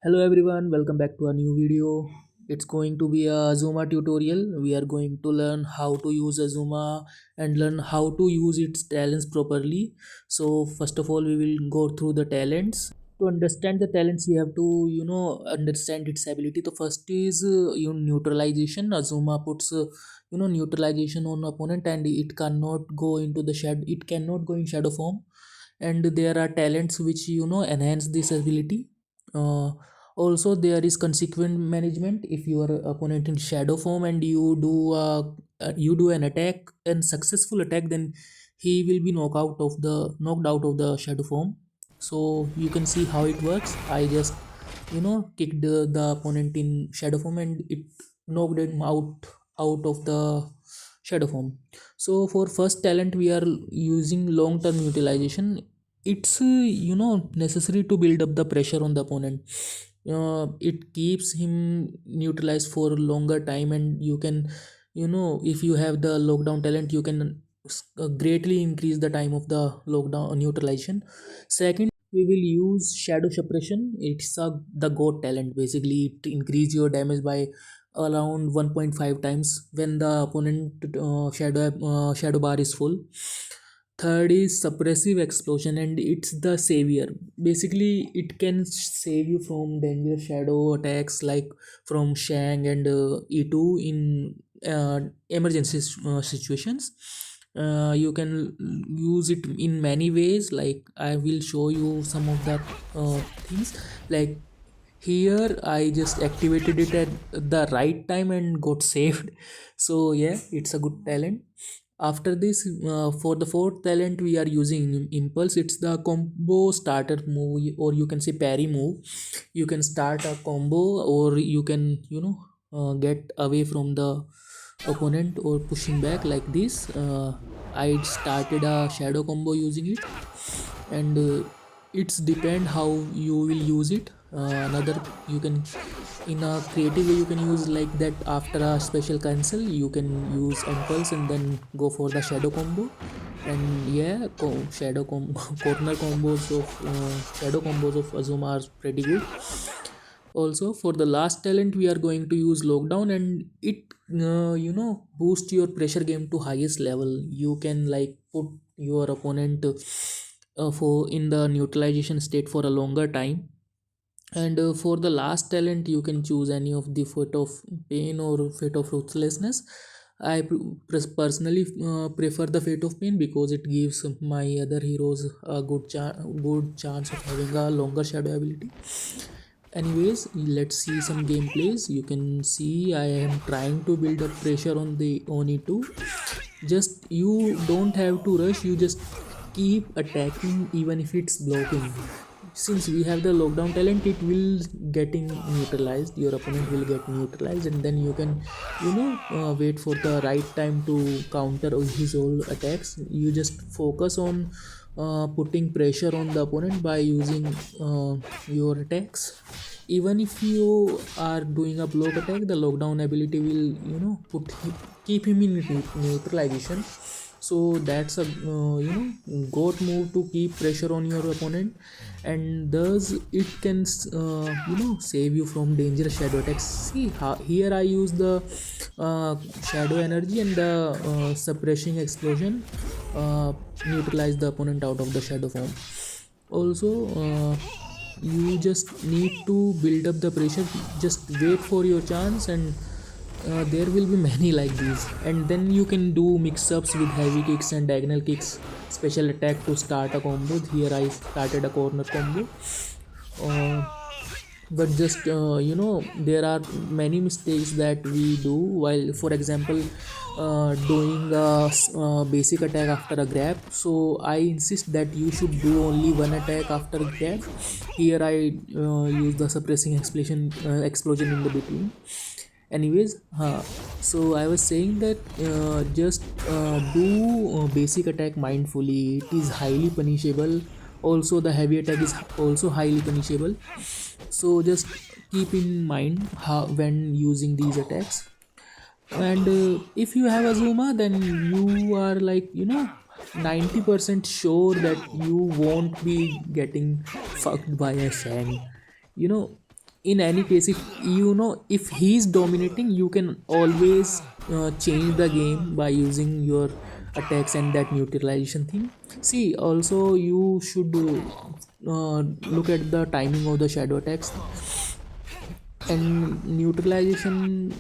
Hello everyone, welcome back to a new video. It's going to be a AZUMA tutorial. We are going to learn how to use AZUMA and learn how to use its talents properly. So first of all, we will go through the talents. To understand the talents, we have to understand its ability. The first is neutralization. AZUMA puts neutralization on opponent, and it cannot go into the shadow. It cannot go in shadow form. And there are talents which enhance this ability. Also there is consequent management. If your opponent in shadow form and you do an attack and successful attack, then he will be knocked out of the shadow form. So you can see how it works. I just kicked the opponent in shadow form and it knocked him out of the shadow form. So for first talent we are using long term utilization. It's necessary to build up the pressure on the opponent. It keeps him neutralized for longer time, and you can if you have the lockdown talent, you can greatly increase the time of the lockdown neutralization. Second, we will use shadow suppression. It's the goat talent. Basically it increase your damage by around 1.5 times when the opponent shadow bar is full. Third is suppressive explosion, and it's the savior. Basically it can save you from dangerous shadow attacks like from Shang and E2 in emergency situations. You can use it in many ways, like I will show you some of the things. Like here I just activated it at the right time and got saved. So yeah, it's a good talent. After this, for the fourth talent we are using impulse. It's the combo starter move, or you can say parry move. You can start a combo, or you can get away from the opponent or pushing back like this. I started a shadow combo using it, and it's depend how you will use it. Another, you can in a creative way you can use like that. After a special cancel you can use impulse and then go for the shadow combo. And yeah, corner combos of shadow combos of Azuma are pretty good. Also for the last talent we are going to use lockdown, and it boost your pressure game to highest level. You can like put your opponent for in the neutralization state for a longer time. And for the last talent you can choose any of the Foot of Pain or Fate of Ruthlessness. I personally prefer the Fate of Pain because it gives my other heroes a good chance of having a longer shadow ability. Anyways, let's see some gameplays. You can see I am trying to build up pressure on the Oni 2. Just you don't have to rush, you just keep attacking even if it's blocking. Since we have the lockdown talent, it will getting neutralized. Your opponent will get neutralized, and then you can wait for the right time to counter his all attacks. You just focus on putting pressure on the opponent by using your attacks. Even if you are doing a block attack, the lockdown ability will keep him in neutralization. So that's a goat move to keep pressure on your opponent, and thus it can save you from dangerous shadow attacks. See how here I use the shadow energy, and the suppressing explosion neutralize the opponent out of the shadow form. Also you just need to build up the pressure. Just wait for your chance, and there will be many like these. And then you can do mix-ups with heavy kicks and diagonal kicks, special attack to start a combo. Here I started a corner combo. uh, but just there are many mistakes that we do while, for example, doing a basic attack after a grab. So I insist that you should do only one attack after grab. Here I use the suppressing explosion in the between. Anyways, so I was saying that just do basic attack mindfully. It is highly punishable. Also the heavy attack is also highly punishable. So just keep in mind how when using these attacks. And if you have Azuma, then you are like 90% sure that you won't be getting fucked by a Shang. you know in any case, if you know if he's dominating, you can always change the game by using your attacks and that neutralization thing. See, also you should look at the timing of the shadow attacks and neutralization.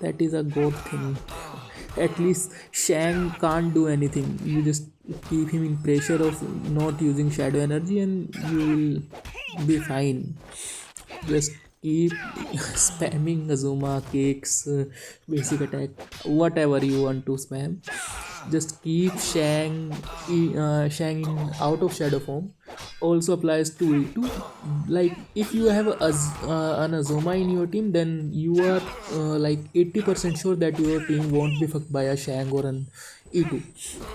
That is a good thing. At least Shang can't do anything. You just keep him in pressure of not using shadow energy and you will be fine. Just keep spamming Azuma, cakes, basic attack, whatever you want to spam. Just keep Shang in out of shadow form. Also applies to E2. Like if you have an Azuma in your team, then you are like 80% sure that your team won't be fucked by a Shang or an E2.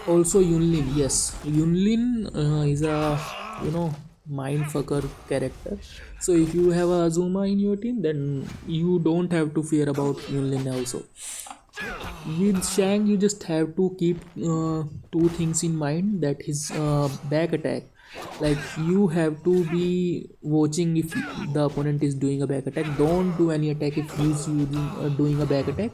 Also Yunlin, yes, Yunlin is a mind fucker character. So if you have a Azuma in your team, then you don't have to fear about Yunlin also. With Shang, you just have to keep two things in mind, that his back attack. Like you have to be watching if the opponent is doing a back attack. Don't do any attack if he's doing a back attack,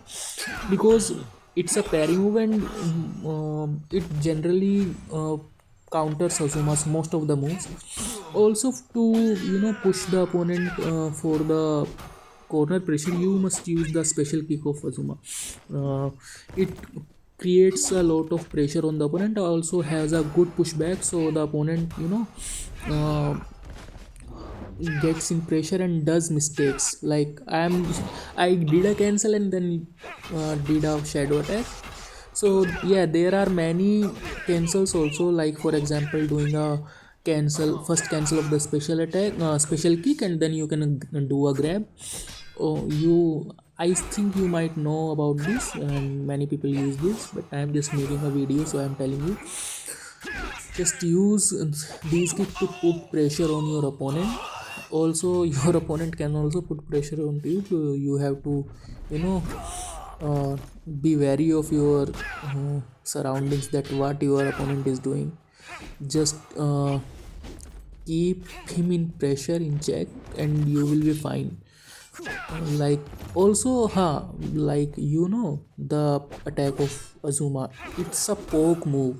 because it's a parry move and it generally counters Azuma's most of the moves. Also, to push the opponent for the corner pressure, you must use the special kick of Azuma. It creates a lot of pressure on the opponent, also has a good pushback, so the opponent uh, gets in pressure and does mistakes. Like I did a cancel and then did a shadow attack. So yeah, there are many cancels also, like for example doing a cancel of the special attack, special kick, and then you can do a grab. I think you might know about this and many people use this, but I am just making a video, so I am telling you, just use these kicks to put pressure on your opponent. Also your opponent can also put pressure on you, so you have to you know be wary of your surroundings, that what your opponent is doing. Just keep him in pressure, in check, and you will be fine. Like also like the attack of Azuma, it's a poke move.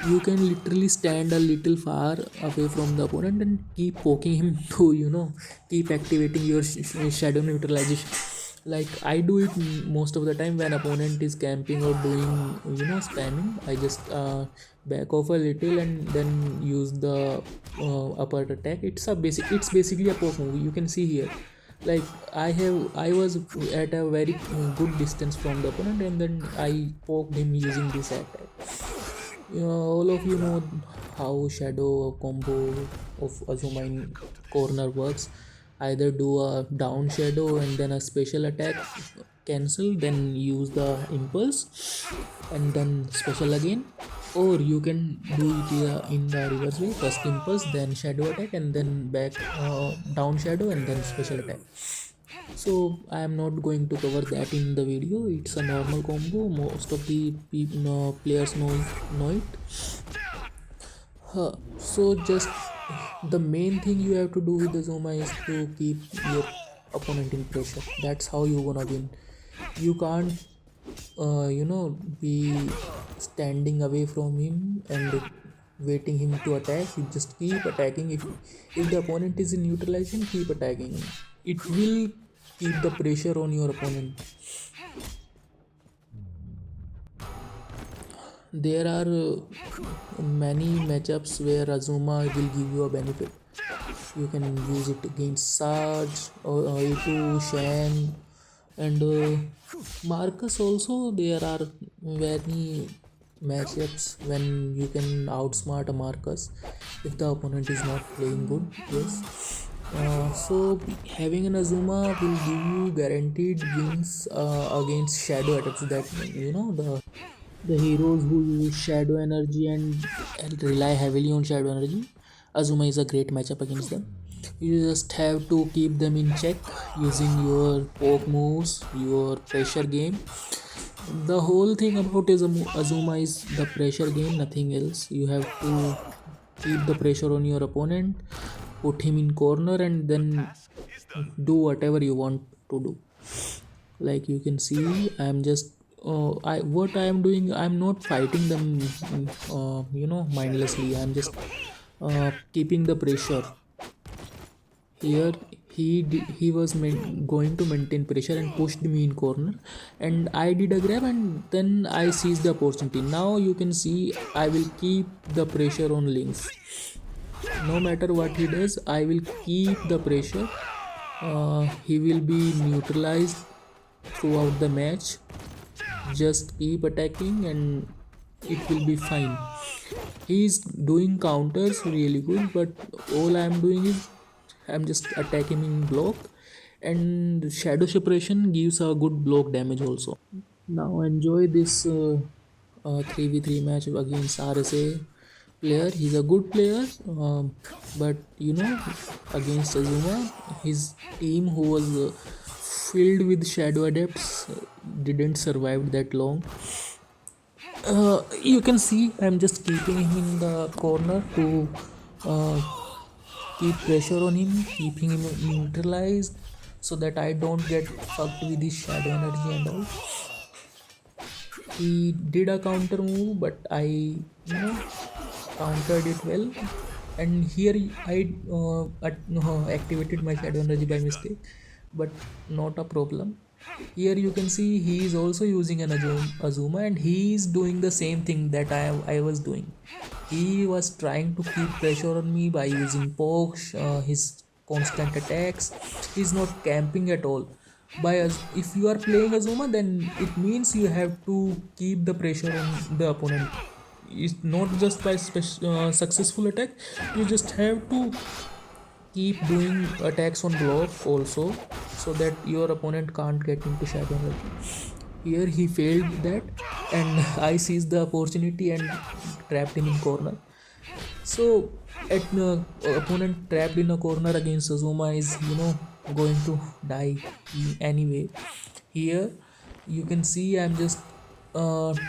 You can literally stand a little far away from the opponent and keep poking him to keep activating your shadow neutralization. Like I do it most of the time when opponent is camping or doing spamming. I just back off a little and then use the upper attack. It's basically a poke move, you can see here. Like I was at a very good distance from the opponent and then I poked him using this attack. All of you know how shadow combo of Azuma in corner works. Either do a down shadow and then a special attack cancel, then use the impulse and then special again, or you can do it in the reverse way: first impulse, then shadow attack, and then back down shadow and then special attack. So I am not going to cover that in the video. It's a normal combo, most of the players know it. So just the main thing you have to do with the Zuma is to keep your opponent in pressure. That's how you gonna win. You can't be standing away from him and waiting him to attack. You just keep attacking. If the opponent is in neutralization, keep attacking. It will keep the pressure on your opponent. There are many matchups where Azuma will give you a benefit. You can use it against Sarge or A2, Shan, and Marcus also. There are many matchups when you can outsmart a Marcus if the opponent is not playing good. Yes. So having an Azuma will give you guaranteed wins against shadow attacks. That the heroes who use shadow energy and rely heavily on shadow energy, Azuma is a great matchup against them. You just have to keep them in check using your poke moves, your pressure game. The whole thing about Azuma is the pressure game, nothing else. You have to keep the pressure on your opponent, put him in corner, and then do whatever you want to do. Like you can see, I'm just I what I am doing, I'm not fighting them mindlessly. I'm just keeping the pressure. Here he was going to maintain pressure and pushed me in corner, and I did a grab, and then I seized the opportunity. Now you can see I will keep the pressure on links. No matter what he does, I will keep the pressure. He will be neutralized throughout the match. Just keep attacking and it will be fine. He is doing counters really good, but all I am doing is I'm just attacking in block, and shadow separation gives a good block damage also. Now enjoy this 3v3 match against RSA player. He's a good player, but against Azuma, his team who was filled with shadow adepts didn't survive that long. You can see I'm just keeping him in the corner to uh, keep pressure on him, keeping him neutralized so that I don't get fucked with his shadow energy and all. He did a counter move, but I countered it well. And here I activated my shadow energy by mistake, but not a problem. Here you can see he is also using an Azuma, and he is doing the same thing that I was doing. He was trying to keep pressure on me by using pokes, his constant attacks. He's not camping at all. If you are playing Azuma, then it means you have to keep the pressure on the opponent. It's not just by successful attack. You just have to keep doing attacks on block also, so that your opponent can't get into shadow energy. Here he failed that, and I seized the opportunity and trapped him in corner. So at opponent trapped in a corner against Azuma is going to die anyway. Here you can see I'm just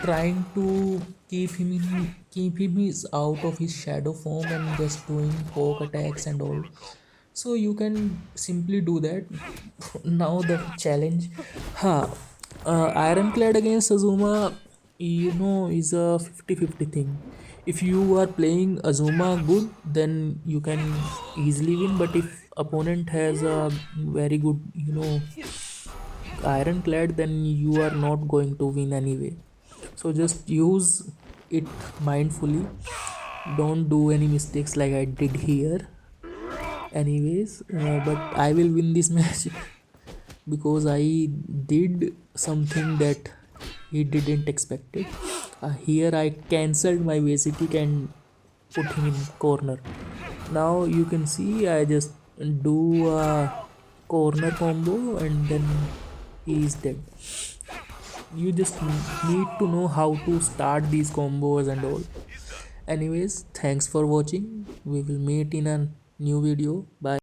trying to keep him is out of his shadow form and just doing poke attacks and all. So you can simply do that. Now the challenge, ironclad against Azuma, is a 50-50 thing. If you are playing Azuma good, then you can easily win, but if opponent has a very good ironclad, then you are not going to win anyway. So just use it mindfully. Don't do any mistakes like I did here. Anyways, but I will win this match because I did something that he didn't expect it. Here I cancelled my basic kick and put him in corner. Now you can see I just do a corner combo and then he is dead. You just need to know how to start these combos and all. Anyways, thanks for watching. We will meet in a new video. Bye.